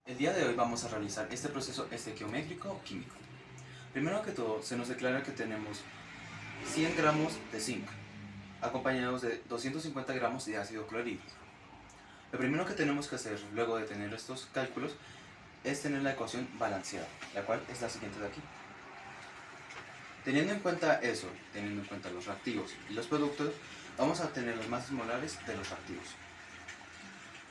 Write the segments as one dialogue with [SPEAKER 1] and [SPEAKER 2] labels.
[SPEAKER 1] El día de hoy vamos a realizar este proceso estequiométrico químico. Primero que todo, se nos declara que tenemos 100 gramos de zinc, acompañados de 250 gramos de ácido clorhídrico. Lo primero que tenemos que hacer luego de tener estos cálculos es tener la ecuación balanceada, la cual es la siguiente de aquí. Teniendo en cuenta eso, teniendo en cuenta los reactivos y los productos, vamos a obtener las masas molares de los reactivos.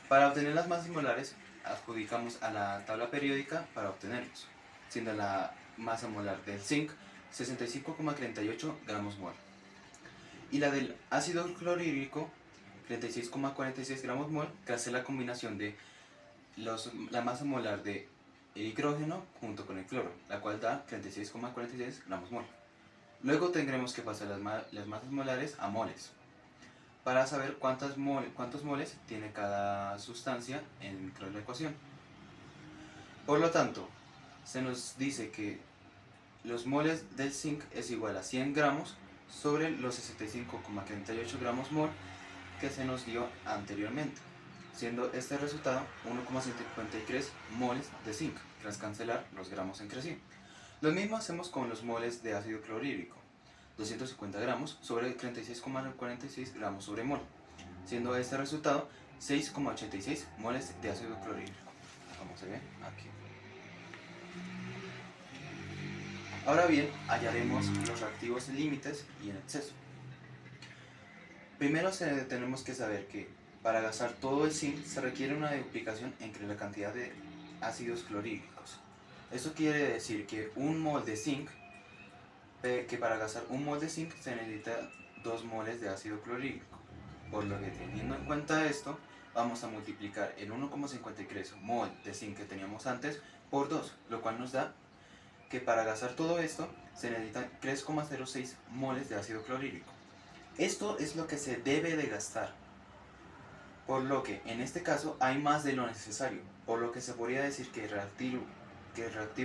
[SPEAKER 1] Para obtener las masas molares, adjudicamos a la tabla periódica para obtenerlos, siendo la masa molar del zinc 65,38 gramos mol y la del ácido clorhídrico 36,46 gramos mol, que hace la combinación de la masa molar de el hidrógeno junto con el cloro, la cual da 36,46 gramos mol. Luego tendremos que pasar las masas molares a moles, para saber cuántos moles tiene cada sustancia dentro de la ecuación. Por lo tanto, se nos dice que los moles del zinc es igual a 100 gramos sobre los 65,38 gramos mol que se nos dio anteriormente, siendo este resultado 1,53 moles de zinc, tras cancelar los gramos entre sí. Lo mismo hacemos con los moles de ácido clorhídrico, 250 gramos sobre 36,46 gramos sobre mol, siendo este resultado 6,86 moles de ácido clorhídrico, como se ve aquí. Ahora bien, hallaremos los reactivos en límites y en exceso. Primero tenemos que saber que para gastar todo el zinc se requiere una duplicación entre la cantidad de ácidos clorhídricos. Esto quiere decir que un mol de zinc, que para gastar un mol de zinc se necesita 2 moles de ácido clorhídrico. Por lo que, teniendo en cuenta esto, vamos a multiplicar el 1,53 mol de zinc que teníamos antes por 2, lo cual nos da que para gastar todo esto se necesitan 3,06 moles de ácido clorhídrico. Esto es lo que se debe de gastar, por lo que en este caso hay más de lo necesario, por lo que se podría decir que el reactivo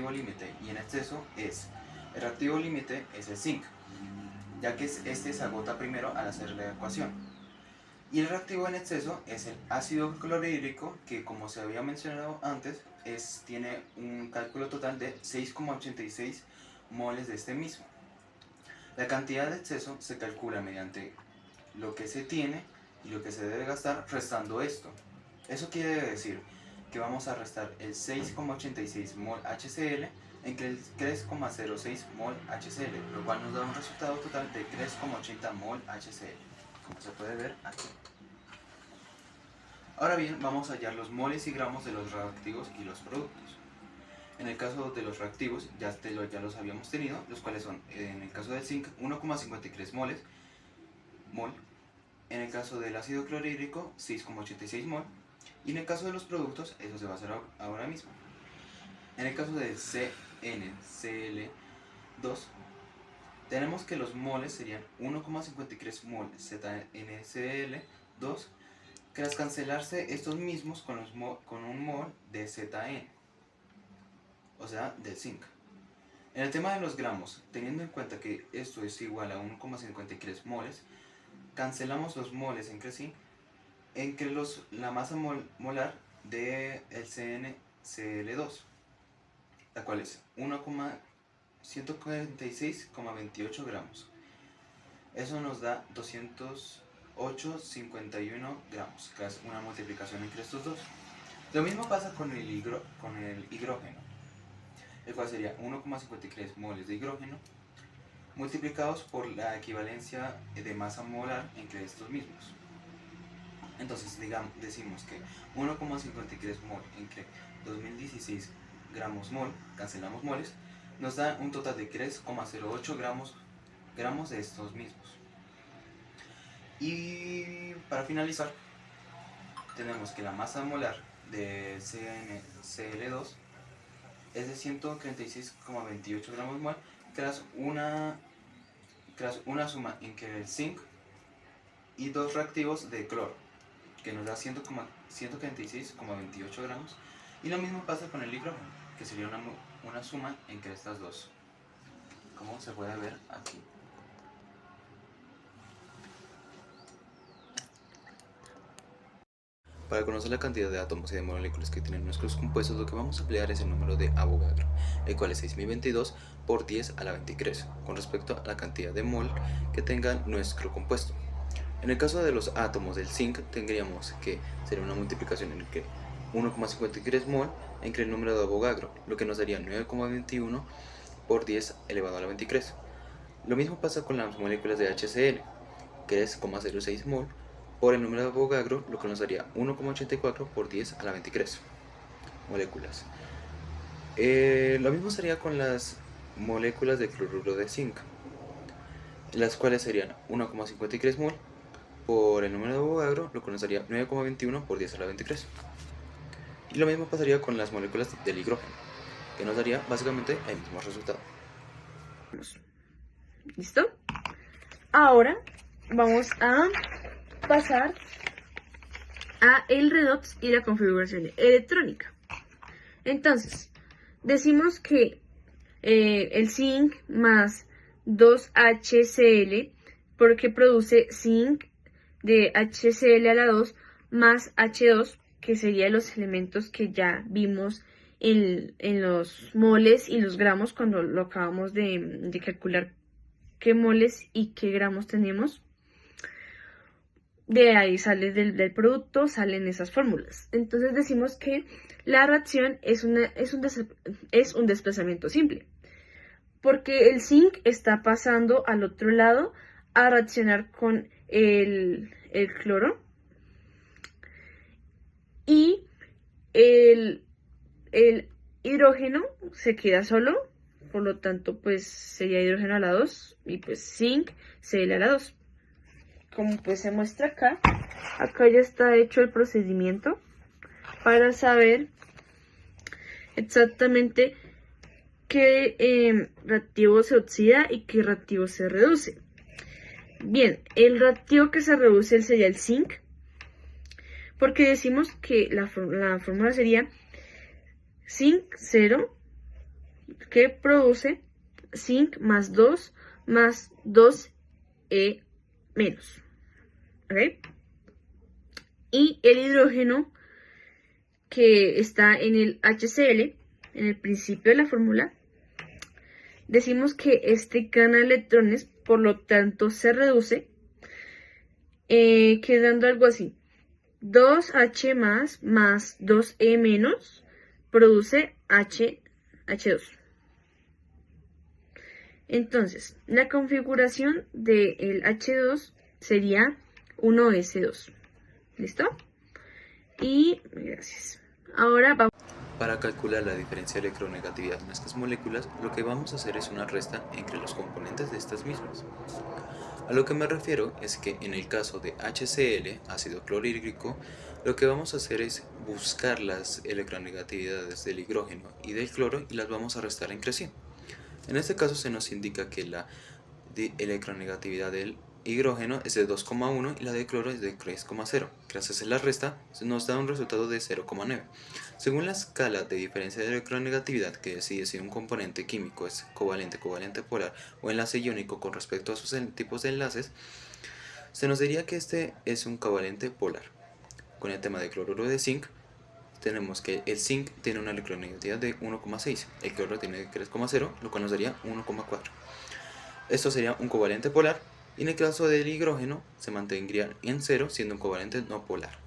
[SPEAKER 1] límite y en exceso es, el reactivo límite es el zinc, ya que este se agota primero al hacer la ecuación. Y el reactivo en exceso es el ácido clorhídrico, que como se había mencionado antes, tiene un cálculo total de 6,86 moles de este mismo. La cantidad de exceso se calcula mediante lo que se tiene y lo que se debe gastar restando esto. Eso quiere decir que vamos a restar el 6,86 mol HCl entre el 3,06 mol HCl, lo cual nos da un resultado total de 3,80 mol HCl, como se puede ver aquí. Ahora bien, vamos a hallar los moles y gramos de los reactivos y los productos. En el caso de los reactivos, ya los habíamos tenido, los cuales son, en el caso del zinc, 1,53 mol. En el caso del ácido clorhídrico, 6,86 mol. Y en el caso de los productos, eso se va a hacer ahora mismo. En el caso del CnCl2, tenemos que los moles serían 1,53 mol ZnCl2, que tras cancelarse estos mismos con un mol de Zn, o sea, del zinc. En el tema de los gramos, teniendo en cuenta que esto es igual a 1,53 moles, cancelamos los moles entre sí, la masa molar del CnCl2, la cual es 1,146,28 gramos. Eso nos da 208,51 gramos, que es una multiplicación entre estos dos. Lo mismo pasa con el hidrógeno, el cual sería 1,53 moles de hidrógeno multiplicados por la equivalencia de masa molar entre estos mismos. Entonces decimos que 1,53 mol entre 2016 gramos mol, cancelamos moles, nos da un total de 3,08 gramos de estos mismos. Y para finalizar, tenemos que la masa molar de CnCl2 es de 136,28 gramos mol tras una suma entre el zinc y dos reactivos de cloro, que nos da 146,28 gramos. Y lo mismo pasa con el hidrógeno, que sería una suma entre estas dos, como se puede ver aquí. Para conocer la cantidad de átomos y de moléculas que tienen nuestros compuestos, lo que vamos a emplear es el número de Avogadro, el cual es 6022 por 10 a la 23, con respecto a la cantidad de mol que tenga nuestro compuesto. En el caso de los átomos del zinc, tendríamos que sería una multiplicación entre 1,53 mol entre el número de Avogadro, lo que nos daría 9,21 por 10 elevado a la 23. Lo mismo pasa con las moléculas de HCl, que es 0,06 mol por el número de Avogadro, lo que nos daría 1,84 por 10 a la 23 moléculas. Lo mismo sería con las moléculas de cloruro de zinc, las cuales serían 1,53 mol por el número de Avogadro, lo que nos daría 9,21 por 10 a la 23. Y lo mismo pasaría con las moléculas del hidrógeno, que nos daría básicamente el mismo resultado.
[SPEAKER 2] ¿Listo? Ahora vamos a pasar a el redox y la configuración electrónica. Entonces, decimos que el zinc más 2HCl, porque produce zinc de HCl a la 2 más H2, que serían los elementos que ya vimos en los moles y los gramos cuando lo acabamos de calcular qué moles y qué gramos tenemos. De ahí sale del producto, salen esas fórmulas. Entonces decimos que la reacción es un desplazamiento simple, porque el zinc está pasando al otro lado a reaccionar con el cloro, y el hidrógeno se queda solo, por lo tanto pues sería hidrógeno a la 2 y pues zinc Cl a la 2. Como pues se muestra acá ya está hecho el procedimiento para saber exactamente qué reactivo se oxida y qué reactivo se reduce. Bien, el reactivo que se reduce sería el zinc, porque decimos que la fórmula sería zinc 0, que produce zinc más 2E menos. ¿Okay? Y el hidrógeno que está en el HCl, en el principio de la fórmula, decimos que este gana electrones, por lo tanto se reduce, quedando algo así: 2H más 2E menos produce H2. Entonces, la configuración del H2 sería 1S2. ¿Listo? Y gracias. Ahora vamos.
[SPEAKER 1] Para calcular la diferencia de electronegatividad en estas moléculas, lo que vamos a hacer es una resta entre los componentes de estas mismas. A lo que me refiero es que en el caso de HCl, ácido clorhídrico, lo que vamos a hacer es buscar las electronegatividades del hidrógeno y del cloro y las vamos a restar entre sí. En este caso se nos indica que la electronegatividad del hidrógeno es de 2,1 y la de cloro es de 3,0. Gracias a la resta nos da un resultado de 0,9. Según la escala de diferencia de electronegatividad, que decide si un componente químico es covalente, covalente polar o enlace iónico con respecto a sus tipos de enlaces, se nos diría que este es un covalente polar. Con el tema de cloruro de zinc, tenemos que el zinc tiene una electronegatividad de 1,6, el cloro tiene 3,0, lo cual nos daría 1,4. Esto sería un covalente polar, y en el caso del hidrógeno se mantendría en 0, siendo un covalente no polar.